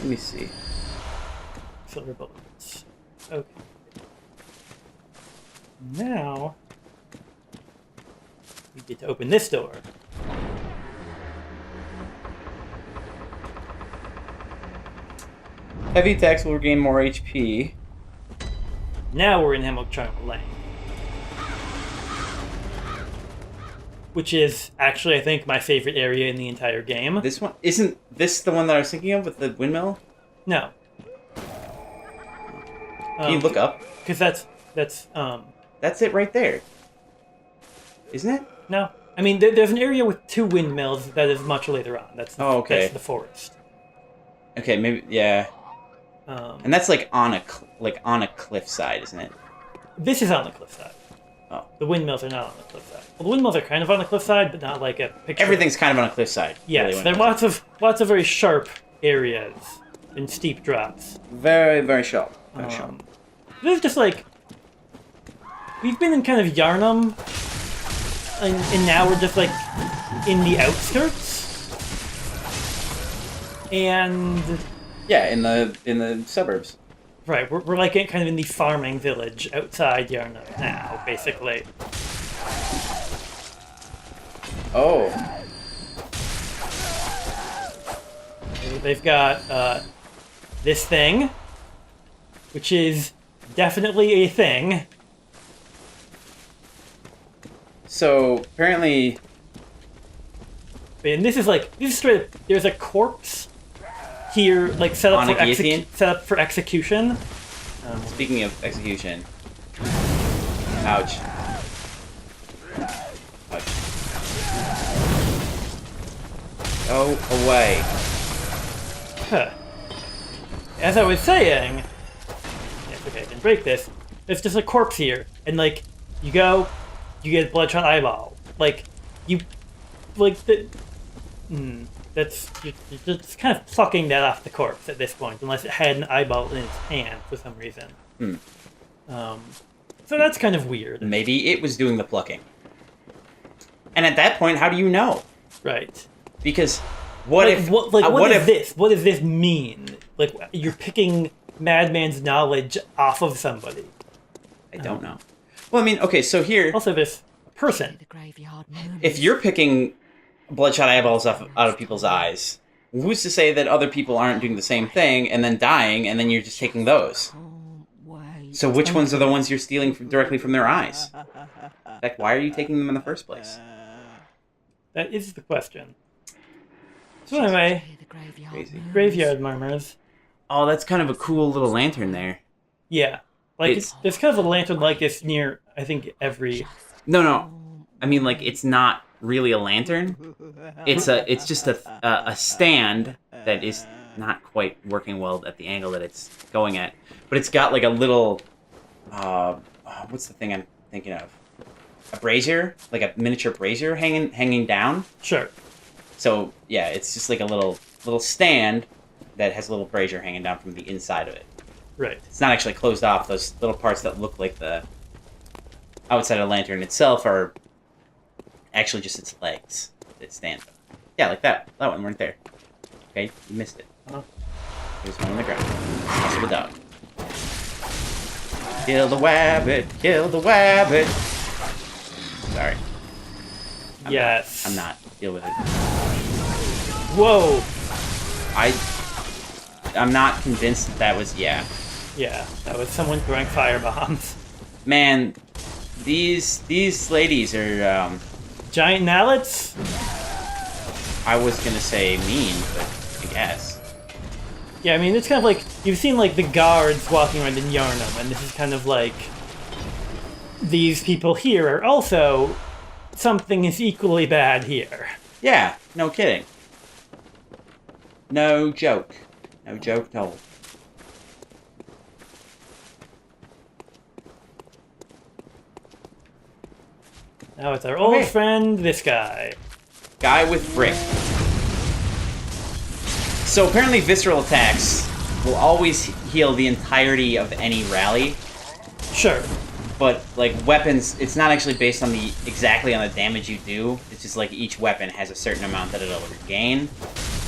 Let me see. Silver bullets. Okay. Now we get to open this door. Heavy attacks will regain more HP. Now we're in Hemwick Charnel Lane. Which is actually, I think, my favorite area in the entire game. This one isn't this the one that I was thinking of with the windmill? No. Can you look up? Because that's That's it right there. Isn't it? no. I mean, there's an area with 2 windmills that is much later on. That's okay. That's the forest. Okay, maybe yeah. And that's like on a cliffside, isn't it? This is on the cliffside. Oh. The windmills are not on the cliffside. Well, the windmills are kind of on the cliffside, but not like a picture. Everything's kind of on a cliffside. Yes, really, there are lots of very sharp areas and steep drops. Very, very sharp. Very sharp. This is just like we've been in kind of Yarnum, and now we're just like in the outskirts, and yeah, in the suburbs. right, we're like kind of in the farming village outside Yarnum now, basically. Oh. They've got this thing, which is definitely a thing. So apparently, And this is straight up, there's a corpse here, like set up for execution. Speaking of execution, ouch. Ouch. Go away. Huh. As I was saying, yes, okay, I can break this. There's just a corpse here, and like you go, you get a bloodshot eyeball. Like you, like the. That's you're just kind of plucking that off the corpse at this point, unless it had an eyeball in its hand for some reason. So that's kind of weird. Maybe it was doing the plucking. And at that point, how do you know? Right. Because what like, if what is this? What does this mean? Like you're picking Madman's knowledge off of somebody. I don't know. Well, I mean, okay, so here Also, this person. if you're picking bloodshot eyeballs out of people's eyes, who's to say that other people aren't doing the same thing and then dying, and then you're just taking those? So which ones are the ones you're stealing directly from their eyes? In fact, why are you taking them in the first place? That is the question. So anyway, Crazy. graveyard murmurs. Oh, that's kind of a cool little lantern there. Yeah, like there's kind of a lantern like this near, I think, every. No. I mean, like, it's not really a lantern. It's just a stand that is not quite working well at the angle that it's going at. But it's got like a little, what's the thing I'm thinking of? A brazier, like a miniature brazier hanging down. Sure. So yeah, it's just like a little stand that has a little brazier hanging down from the inside of it. Right. It's not actually closed off. Those little parts that look like the outside of the lantern itself are actually just its legs that stand up. Yeah, like that one right there. Okay, you missed it. There's one on the ground. Also a dog. Kill the wabbit! Kill the wabbit! Sorry. Yes. I'm not. Deal with it. Whoa. I'm not convinced that was... Yeah. Yeah, that was someone throwing firebombs. Man, these ladies are... Giant nallets? I was gonna say mean, but I guess. Yeah, I mean, it's kind of like, you've seen, like, the guards walking around in Yarnum, and this is kind of like, these people here are also, something is equally bad here. Yeah, no kidding. No joke. No joke told. Now it's our old friend, this guy. Guy with brick. So apparently visceral attacks will always heal the entirety of any rally. Sure. But like weapons, it's not actually based on exactly on the damage you do. It's just like each weapon has a certain amount that it'll regain.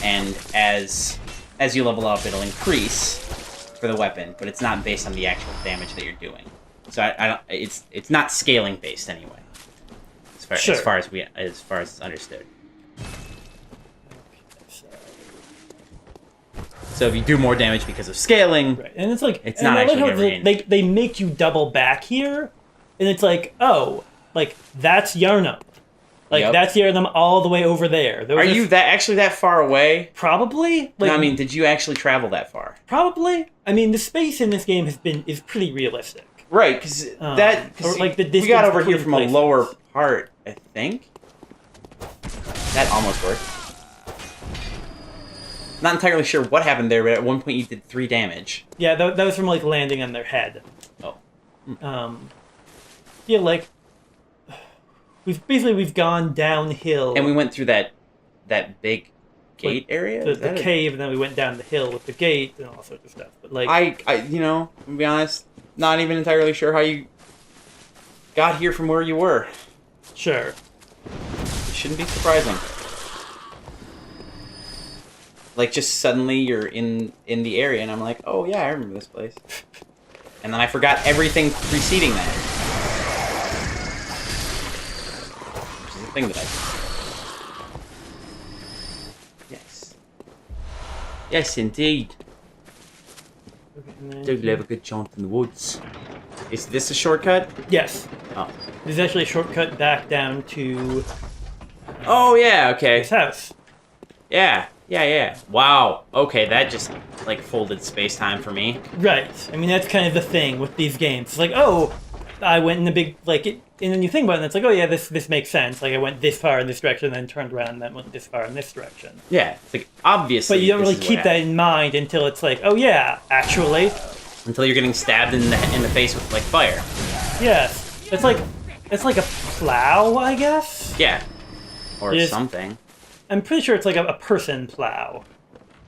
And as as you level up, it'll increase for the weapon, but it's not based on the actual damage that you're doing. So I don't. It's not scaling based anyway. As far as it's understood. So if you do more damage because of scaling, right. And it's like it's not actually gonna rain. They make you double back here, and it's like, oh, like that's Yharnam. Like that's Yharnam all the way over there. Are you that far away? Probably. Like, no, I mean, did you actually travel that far? Probably. I mean, the space in this game is pretty realistic. Right, because like we got over here from a lower part, I think. That almost worked. Not entirely sure what happened there, but at one point you did 3 damage. Yeah, that was from like landing on their head. Oh. Yeah, like we've gone downhill, and we went through that big gate area. The cave, and then we went down the hill with the gate and all sorts of stuff. But like, I to be honest, not even entirely sure how you got here from where you were. Sure. It shouldn't be surprising. Like, just suddenly you're in the area, and I'm like, oh yeah, I remember this place. And then I forgot everything preceding that. Which is a thing that I do. Yes. Yes, indeed. Okay, do have a good jaunt in the woods. Is this a shortcut? Yes. Oh. This is actually a shortcut back down to... Oh, yeah, okay. This house. Yeah. Wow. Okay, that just, like, folded space-time for me. Right. I mean, that's kind of the thing with these games. It's like, oh, I went in a big, like, and then you think about it, and it's like, oh, yeah, this makes sense. Like, I went this far in this direction, and then turned around, and then went this far in this direction. Yeah, it's like, obviously. But you don't really keep that in mind until it's like, oh, yeah, actually. Until you're getting stabbed in the face with, like, fire. Yes. It's like a plow, I guess? Yeah. Or something. I'm pretty sure it's like a person plow.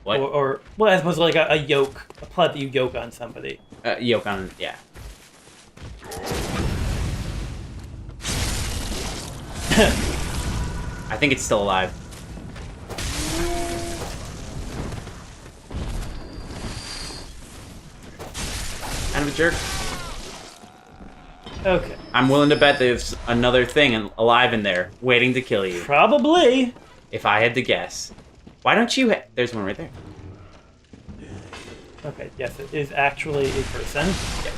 What? Or well, I suppose like a yoke, a plow that you yoke on somebody. Yoke on, yeah. I think it's still alive. Kind of a jerk. Okay. I'm willing to bet there's another thing alive in there, waiting to kill you. Probably. If I had to guess. Why don't you there's one right there. Okay, yes, it is actually a person.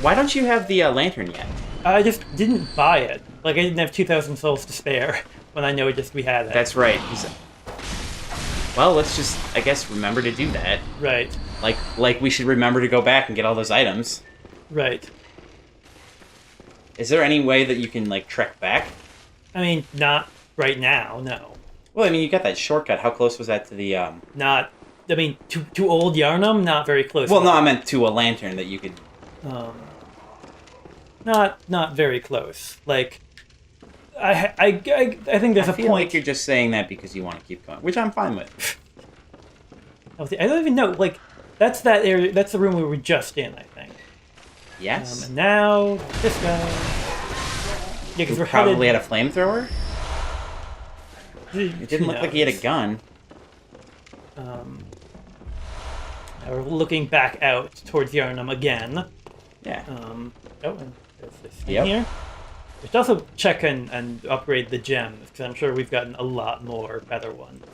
Why don't you have the lantern yet? I just didn't buy it. Like, I didn't have 2,000 souls to spare when I know we had it. That's right. Well, let's just, I guess, remember to do that. Right. Like we should remember to go back and get all those items. Right. Is there any way that you can, like, trek back? I mean, not right now, no. Well, I mean, you got that shortcut. How close was that to the, Not... I mean, to old Yharnam, not very close. Well, no, I meant to a lantern that you could... Not very close. Like, I think there's a point... I feel like you're just saying that because you want to keep going, which I'm fine with. I don't even know. Like, that's that area. That's the room we were just in, I think. Yes. And now this guy. Yeah, because we're probably had a flamethrower. It didn't look like he had a gun. Now we're looking back out towards Yharnam again. Yeah. And there's this thing here. We should also check and upgrade the gems, because I'm sure we've gotten a lot more better ones.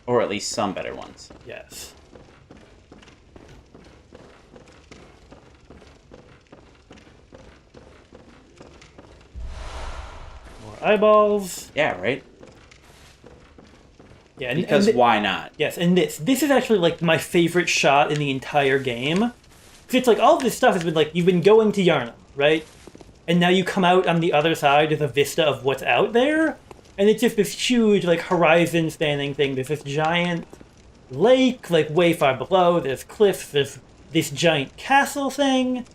Or at least some better ones. Yes. More eyeballs. Yeah, right? Yeah, because why not? Yes, and this is actually like my favorite shot in the entire game. Because it's like all this stuff has been like, you've been going to Yharnam, right? And now you come out on the other side with a vista of what's out there. And it's just this huge like horizon spanning thing. There's this giant lake like way far below. There's cliffs. There's this giant castle thing.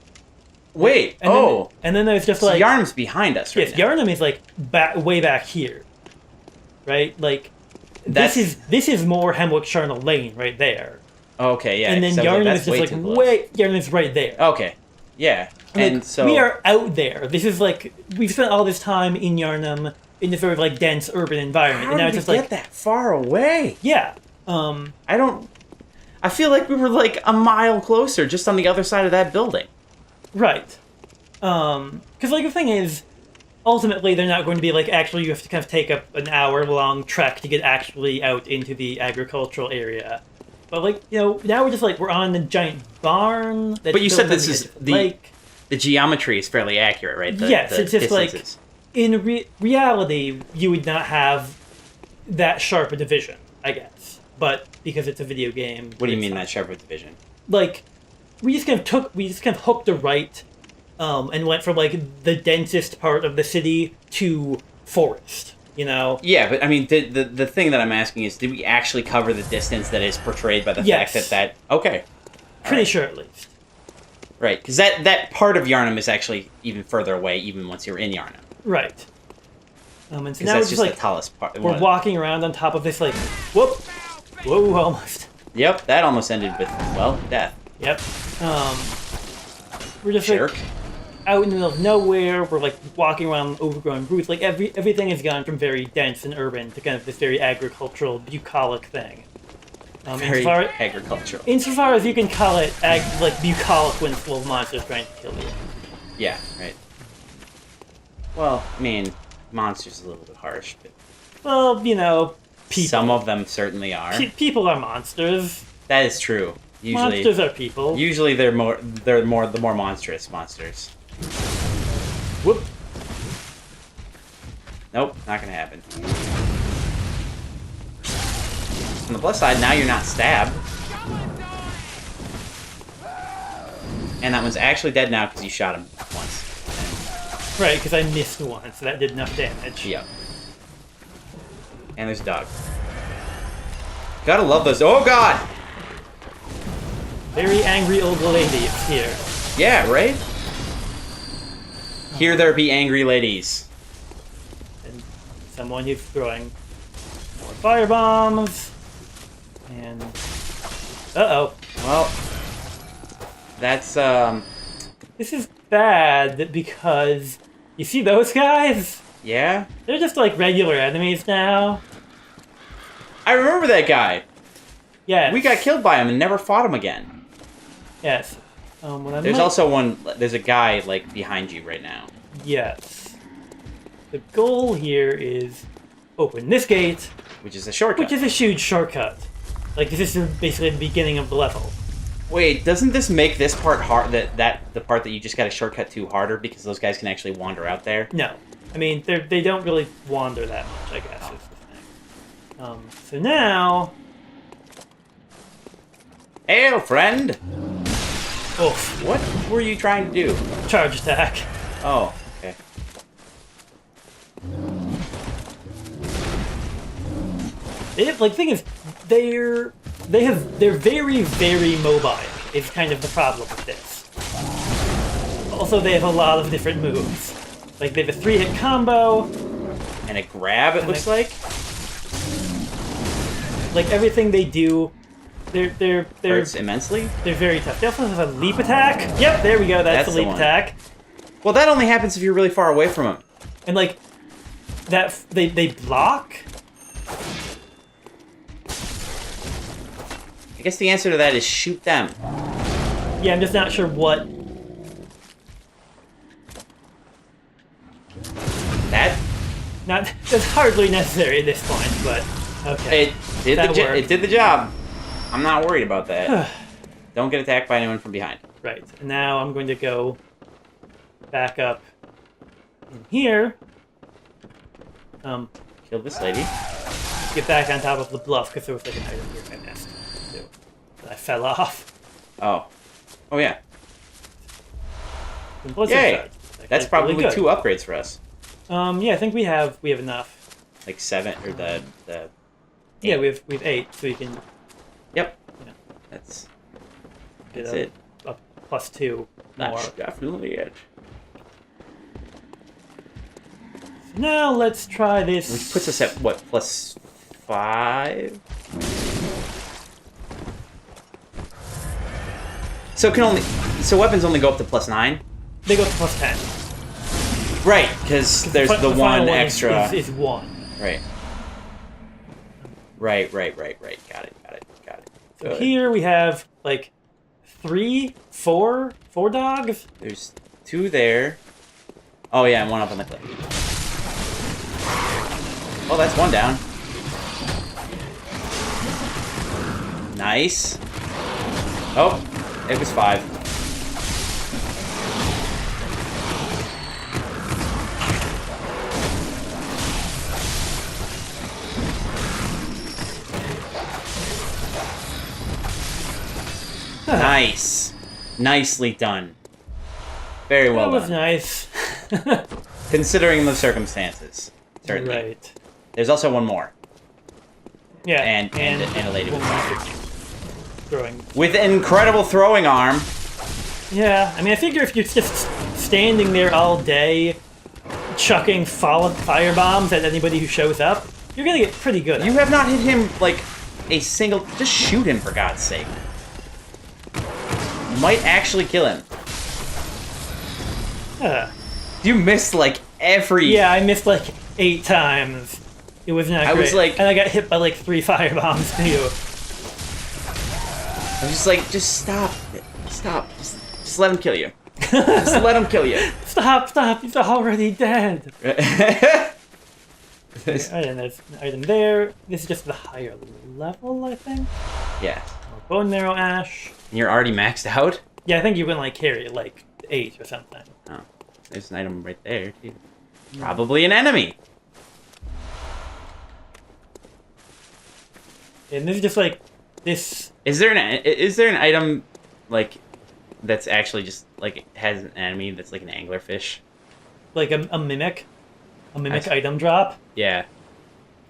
Wait, and then there's just so like... Yharnam's behind us right now. Yes, Yharnam is like way back here. Right? Like... This is more Hemwick Charnel Lane right there. Okay, yeah. And then Yharnam is just like Yharnam is right there. Okay, yeah. And like, so we are out there. This is like we've spent all this time in Yharnam in this very like dense urban environment, How and now did it's just we like get that far away? Yeah. I don't. I feel like we were like a mile closer, just on the other side of that building. Right. Because, like, the thing is, ultimately, they're not going to be, like, actually you have to kind of take up an hour-long trek to get actually out into the agricultural area. But, like, you know, now we're just, like, we're on a giant barn. That's But you said built on this the is edge of the lake. the geometry is fairly accurate, right? Yes, the it's just, distances. like, in reality, you would not have that sharp a division, I guess. But because it's a video game... What do you mean that sharp of division? Like, we just kind of hooked a right, and went from, like, the densest part of the city to forest, you know? Yeah, but I mean, the thing that I'm asking is, did we actually cover the distance that is portrayed by the Yes. fact that... Okay. Pretty sure, at least. Right, because that part of Yharnam is actually even further away, even once you're in Yharnam. Right. And so Because now we're that's just, like, the tallest part. we're walking around on top of this, like, whoop! Whoa, almost. Yep, that almost ended with, well, death. Yep. We're just, Jerk. like, out in the middle of nowhere. We're, like, walking around overgrown roots. Like, everything has gone from very dense and urban to kind of this very agricultural, bucolic thing. Very agricultural. Insofar as you can call it, like, bucolic when full of monsters trying to kill you. Yeah, right. Well, I mean, monsters is a little bit harsh, but... Well, you know, people. Some of them certainly are. People are monsters. That is true. Usually, Monsters are people. Usually they're the more monstrous monsters. Whoop. Nope, not gonna happen. On the plus side, now you're not stabbed. And that one's actually dead now because you shot him once. Right, because I missed one, so that did enough damage. Yep. And there's a dog. Gotta love those. Oh god! Very angry old lady is here. Yeah, right? Here there be angry ladies. And someone who's throwing more firebombs. And... Uh-oh. Well, that's, This is bad because... You see those guys? yeah? They're just like regular enemies now. I remember that guy! Yes. We got killed by him and never fought him again. Yes. There's a guy, like, behind you right now. Yes. The goal here is open this gate, Which is a shortcut. which is a huge shortcut. Like, this is basically the beginning of the level. Wait, doesn't this make this part hard, the part that you just got a shortcut to harder because those guys can actually wander out there? No. I mean, they don't really wander that much, I guess, is the thing. So now... Hail, friend! Oof. What were you trying to do? Charge attack. Oh, okay. Thing is, they're very, very mobile, is kind of the problem with this. Also, they have a lot of different moves. Like, they have a 3-hit combo. And a grab, it looks like? Like, everything they do, they're Hurts immensely? they're very tough. They also have a leap attack. Yep, there we go, that's the the leap one. attack. Well, that only happens if you're really far away from him. And, like, they block. I guess the answer to that is shoot them. Yeah, I'm just not sure what... That's hardly necessary at this point, but okay. It did the job. I'm not worried about that. Don't get attacked by anyone from behind. Right. And now I'm going to go back up in here. Kill this lady. Get back on top of the bluff because there was like an item here I missed. Too. But I fell off. Oh. Oh yeah. And Blizzard Yay! Charge. That's probably really good. 2 upgrades for us. Yeah, I think we have enough. Like 7 or the Yeah, we have 8, so we can Yep. Yeah. That's get it. a +2 more. That's definitely it. Now let's try this. Which puts us at what, +5? So weapons only go up to +9? They go to +10. Right, because there's the final one extra. Is 1. Right. Right. Got it. So Good. here we have, like, four dogs? There's 2 there. Oh, yeah, and 1 up on the cliff. Oh, that's 1 down. Nice. Oh, it was 5. Nice. Nicely done. Very well That was done. nice. Considering the circumstances. Certainly. Right. There's also 1 more. Yeah. And a lady with throwing. with an incredible throwing arm. Yeah, I mean, I figure if you're just standing there all day, chucking fire bombs at anybody who shows up, you're gonna get pretty good. You have not hit him like a single. Just shoot him for God's sake. You might actually kill him. You missed like every. Yeah, I missed like 8 times. It was not great. I was like, and I got hit by like 3 fire bombs too. I was just like, just stop, stop, just let him kill you. Just let him kill you. Stop! He's already dead. This- And there's an item there. This is just the higher level, I think. Yeah. Bone marrow ash. And you're already maxed out. Yeah, I think you can like carry like 8 or something. Oh, there's an item right there too. Probably an enemy. And this is just like this. Is there an item like that's actually just like has an enemy that's like an anglerfish? Like a mimic. A mimic I- item drop. Yeah.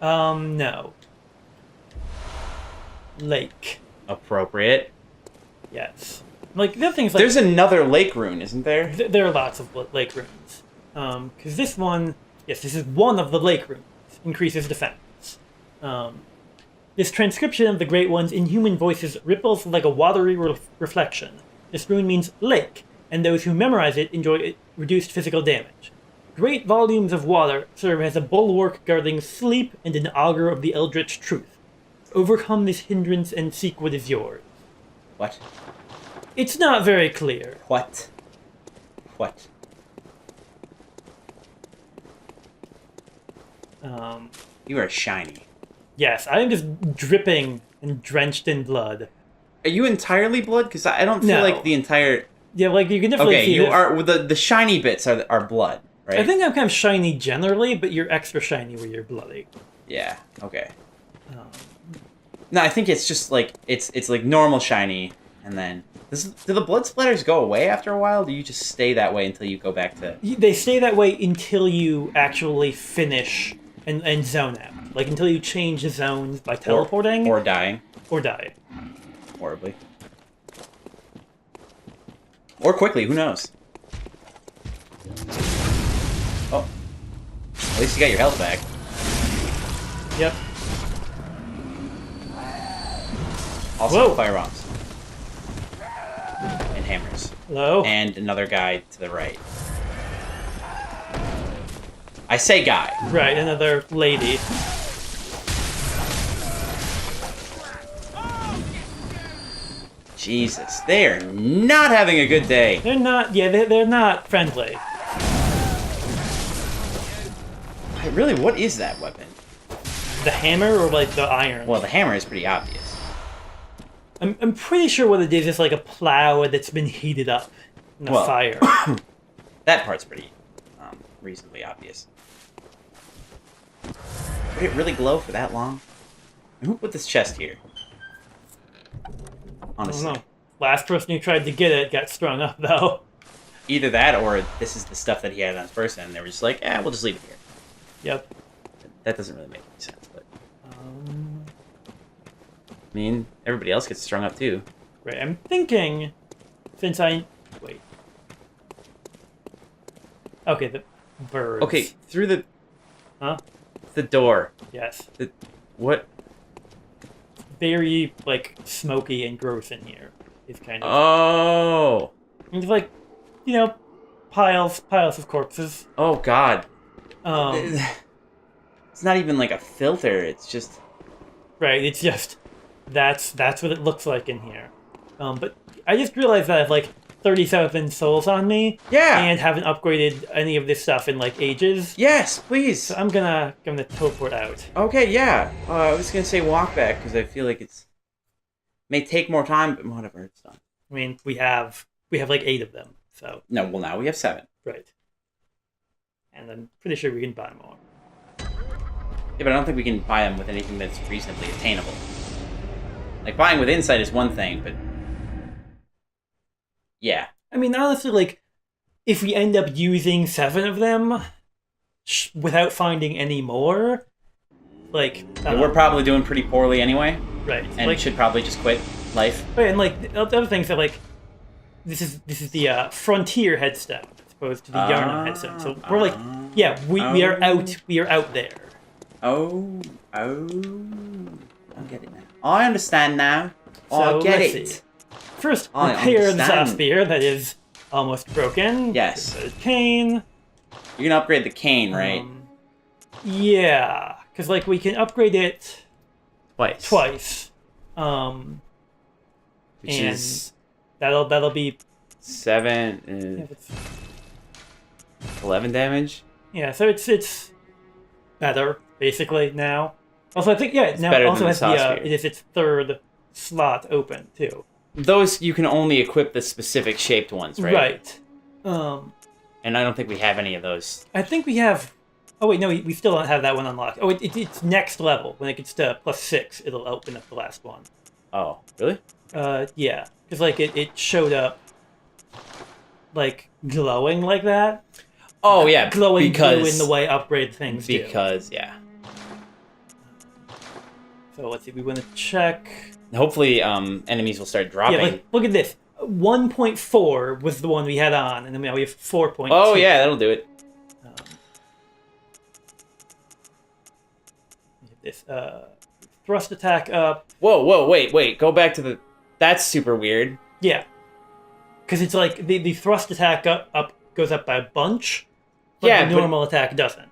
No. Lake. Appropriate. Yes. Like the other things like There's another lake rune, isn't there? there are lots of lake runes. Because this one, yes, this is one of the lake runes. Increases defense. This transcription of the Great One's inhuman voices ripples like a watery reflection. This rune means lake, and those who memorize it enjoy reduced physical damage. Great volumes of water serve as a bulwark guarding sleep and an augur of the eldritch truth. Overcome this hindrance and seek what is yours. What? It's not very clear. What? What? You are shiny. Yes, I am just dripping and drenched in blood. Are you entirely blood? Because I don't feel No. like the entire. Yeah, like you can definitely Okay, see you this. are. The shiny bits are blood, right? I think I'm kind of shiny generally, but you're extra shiny where you're bloody. Yeah. Okay. Um, No, I think it's just like it's like normal shiny, and then do the blood splatters go away after a while? Or do you just stay that way until you go back to? They stay that way until you actually finish and zone out. Like until you change zones by teleporting or dying or die. horribly, or quickly. Who knows? Oh, at least you got your health back. Yep. Also, Whoa. fire bombs and hammers, Hello? and another guy to the right. I say guy. Right, another lady. Jesus, they are not having a good day. They're not, yeah, they're not friendly. Really, what is that weapon? The hammer or like the iron? Well, the hammer is pretty obvious. I'm pretty sure what it is like a plow that's been heated up in the Well- fire. That part's pretty reasonably obvious. Would it really glow for that long? Who put this chest here? I Honestly. don't know. Last person who tried to get it got strung up though. Either that or this is the stuff that he had on his person and they were just like, we'll just leave it here. Yep. That doesn't really make any sense, but I mean, everybody else gets strung up too. Right, I'm thinking, since I... Wait. Okay, the birds. Okay, through the Huh? the door. Yes. What? Very, like, smoky and gross in here. It's kind of... Oh. It's like, you know, piles of corpses. Oh God. Um, It's not even like a filter. It's just. right, it's just that's what it looks like in here. But I just realized that I have like 37 souls on me. Yeah. And haven't upgraded any of this stuff in like ages. Yes, please. So I'm gonna teleport out. Okay, yeah. I was gonna say walk back because I feel like may take more time, but whatever, it's done. I mean, we have like 8 of them. So no, well now we have 7. Right. And I'm pretty sure we can buy more. Yeah, but I don't think we can buy them with anything that's reasonably attainable. Like buying with insight is one thing, but yeah. I mean, honestly, like if we end up using 7 of them without finding any more, like we're probably doing pretty poorly anyway. Right. And like, should probably just quit life. Right, and like the other things are like this is the frontier headstone as opposed to the Yarnum headstone. So we're like, yeah, we are out there. Oh, I get it now. I understand now. So, I get let's it. See. First, repair the Zosphere that is almost broken. Yes. Cane. You're gonna upgrade the cane, right? Yeah, because like we can upgrade it twice. Which is that'll be 7, 11 damage. Yeah, so it's better basically now. Also, I think it's now better also than has it is its 3rd slot open too. Those you can only equip the specific shaped ones, right? Right. And I don't think we have any of those. I think we have. Oh wait, no, we still don't have that one unlocked. Oh, it's next level. When it gets to +6, it'll open up the last one. Oh, really? Yeah, because like it showed up like glowing like that. Oh yeah, glowing blue in the way upgrade things do. Because yeah. So let's see. We want to check. Hopefully, enemies will start dropping. Yeah, like look at this. 1.4 was the one we had on, and then now we have 4.2. Oh yeah, that'll do it. This thrust attack up. Whoa, wait. Go back to the... That's super weird. Yeah. Because it's like the thrust attack up goes up by a bunch, but the normal attack doesn't.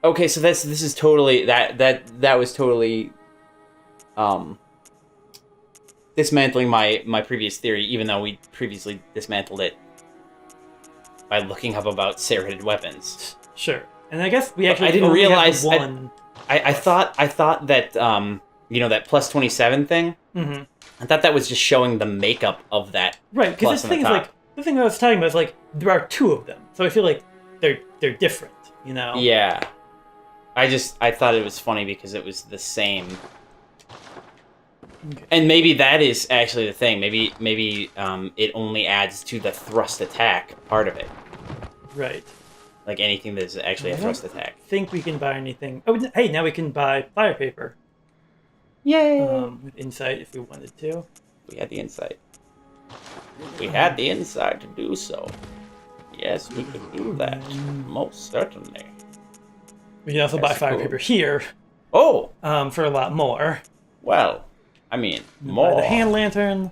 Okay, so this is totally... That was totally... dismantling my previous theory, even though we previously dismantled it by looking up about serrated weapons. Sure. And I guess we actually I didn't realize one... I thought that that +27 thing. Mm-hmm. I thought that was just showing the makeup of that. Right, because this thing is like the thing I was talking about is like there are 2 of them, so I feel like they're different, you know? Yeah, I thought it was funny because it was the same. Okay. And maybe that is actually the thing. Maybe it only adds to the thrust attack part of it. Right. Like anything that's actually a thrust attack. I think we can buy anything. Oh, hey, now we can buy fire paper. Yay! With insight if we wanted to. We had the insight. We had the insight to do so. Yes, we could do that. Most certainly. We can also buy fire paper here. Oh! For a lot more. Well, I mean, more. Buy the hand lantern.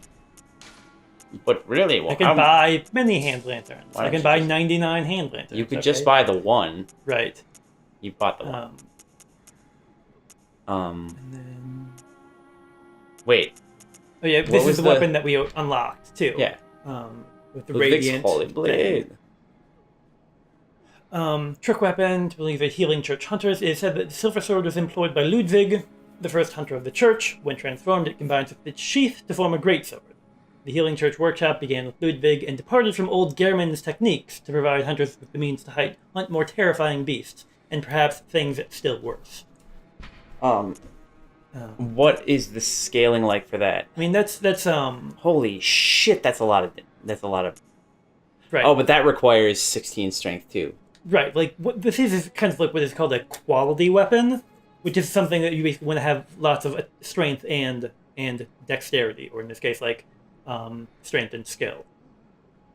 But really, I can buy many hand lanterns. I can buy 99 hand lanterns. You could just buy the one. Right. You bought the one. And then... Wait. Oh yeah, this is the weapon that we unlocked too. Yeah. With the radiant holy blade. Trick weapon to relieve the healing church hunters. It is said that the silver sword was employed by Ludwig, the first hunter of the church. When transformed, it combines with its sheath to form a greatsword. The Healing Church workshop began with Ludwig and departed from old Gehrman's techniques to provide hunters with the means to hunt more terrifying beasts, and perhaps things still worse. What is the scaling like for that? I mean, that's Holy shit, that's a lot of. Right. Oh, but that requires 16 strength too. Right. Like what this is kind of like what is called a quality weapon, which is something that you basically want to have lots of strength and dexterity, or in this case, like. Strength and skill.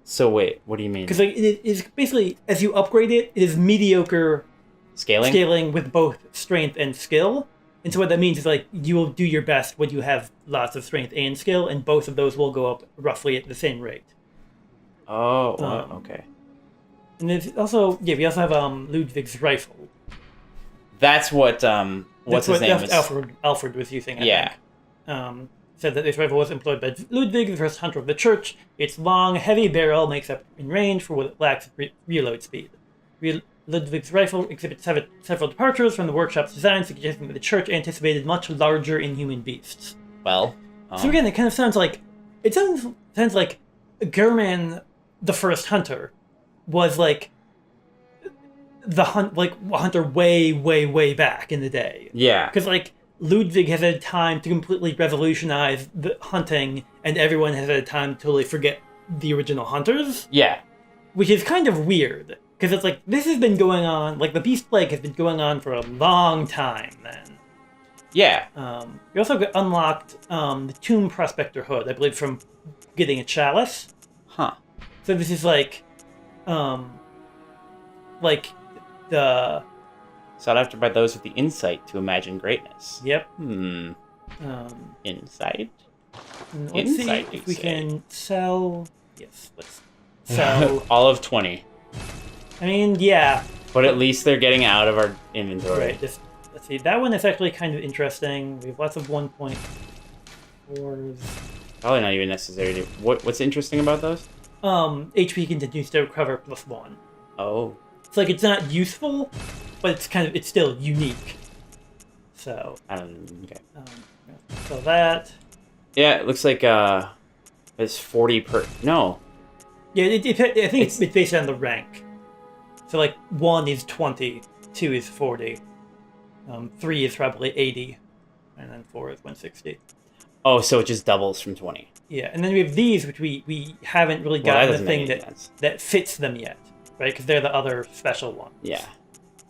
So wait, what do you mean? Because like it is basically as you upgrade it, it is mediocre scaling with both strength and skill. And so what that means is like you will do your best when you have lots of strength and skill, and both of those will go up roughly at the same rate. Oh, okay. And then also, we also have Ludwig's rifle. That's what what's his name Alfred was using. I think. said that this rifle was employed by Ludwig, the first hunter of the church. Its long, heavy barrel makes up in range for what it lacks reload speed. Ludwig's rifle exhibits several departures from the workshop's design, suggesting that the church anticipated much larger inhuman beasts. Well, so again, it kind of sounds like German, the first hunter, was like the hunter way, way, way back in the day. Yeah. Because like Ludwig has had time to completely revolutionize the hunting, and everyone has had time to totally forget the original hunters. Yeah. Which is kind of weird, because it's like, this has been going on, like the Beast Plague has been going on for a long time then. Yeah. We also unlocked the Tomb Prospector Hood, I believe, from getting a chalice. Huh. So this is like the... Sought after by those with the insight to imagine greatness. Yep. Insight? Let's Insight, see if you we say. can sell... Yes, let's sell... All of 20. I mean, yeah. But at least they're getting out of our inventory. Right, just... Let's see, that one is actually kind of interesting. We have lots of 1.4s. Probably not even necessary to... What's interesting about those? HP continues to recover +1. Oh. It's like, it's not useful, but it's still unique. So... I don't know. Okay. So that... Yeah, it looks like, it's 40 per... No. Yeah, I think it's based on the rank. So, like, 1 is 20, 2 is 40, 3 is probably 80, and then 4 is 160. Oh, so it just doubles from 20. Yeah, and then we have these, which we haven't really Well, gotten that the doesn't thing make any sense. that fits them yet, right? Because they're the other special ones. Yeah.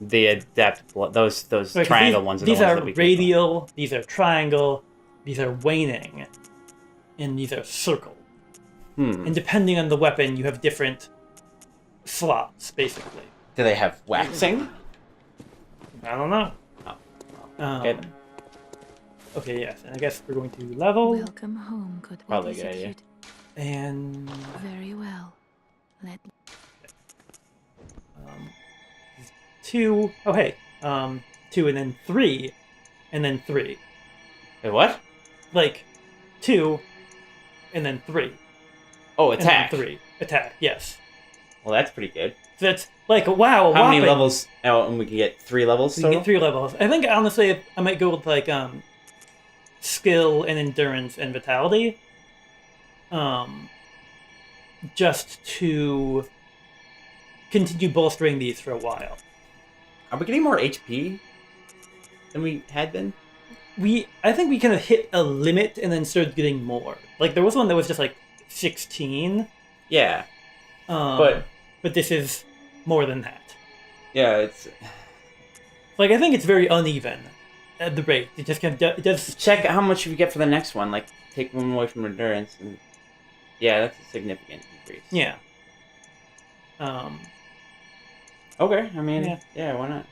The adaptable... Those Right, triangle ones are the these ones are that we... radial, these are triangle, these are waning, and these are circle. And depending on the weapon, you have different slots, basically. Do they have waxing? I don't know. Oh, good. Okay, yes, and I guess we're going to level, Welcome home, good Probably a good idea. execute. and Very well. Let 2, oh hey, 2 and then 3, and then 3. Wait, what? Like, 2, and then 3. Oh, And then attack. 3. Attack, yes. Well, that's pretty good. So that's like, wow, How many whopping. levels? Oh, and we can get 3 levels We can total? get 3 levels. I think, honestly, I might go with, like, skill and endurance and vitality. Just to continue bolstering these for a while. Are we getting more HP than we had been? I think we kind of hit a limit and then started getting more. Like, there was one that was just, like, 16. Yeah. But this is more than that. Yeah, it's... Like, I think it's very uneven at the rate. It just kind of... It does... Check how much you get for the next one. Like, take one away from endurance. And... Yeah, that's a significant decrease. Yeah. Okay, I mean, Yeah. yeah, why not?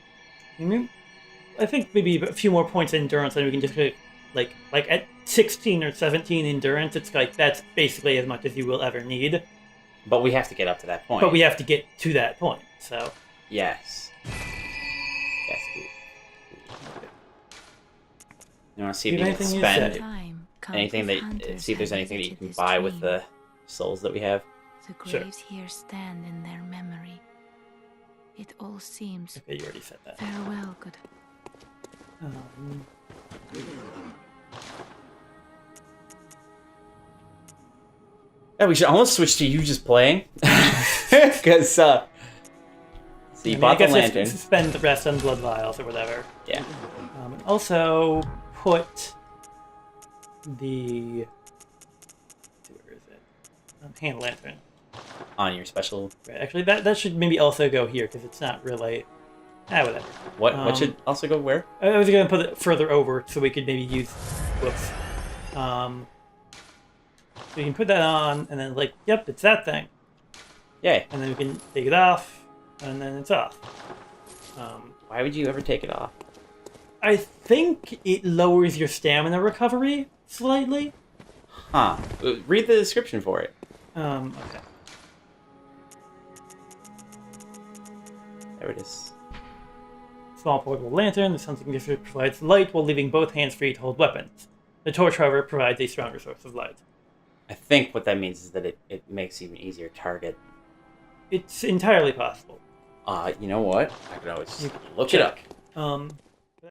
I think maybe a few more points in endurance, and we can just get, like at 16 or 17 endurance, it's like that's basically as much as you will ever need. But we have to get up to that point. But we have to get to that point, so... Yes. Yes. You want to see if Do you you can have anything you spend say? time, anything that... hunters See if there's have anything that you visited can this buy with dream. the souls that we have. The Sure. graves here stand in their memory. It all seems Okay, you already said that. farewell, good. Yeah, we should almost switch to you just playing. Because, so you bought the lantern. Just spend the rest on blood vials or whatever. Yeah. And also put the... Where is it? Hand lantern. On your special... Right, actually, that should maybe also go here, because it's not really... whatever. What should also go where? I was going to put it further over, so we could maybe use... Whoops. So you can put that on, and then, like, yep, it's that thing. Yay. And then we can take it off, and then it's off. Why would you ever take it off? I think it lowers your stamina recovery slightly. Huh. Read the description for it. Okay. There it is. Small portable lantern. The sun's significant provides light while leaving both hands free to hold weapons. The torch, however, provides a stronger source of light. I think what that means is that it makes you an easier target. It's entirely possible. You know what? I could always look it up.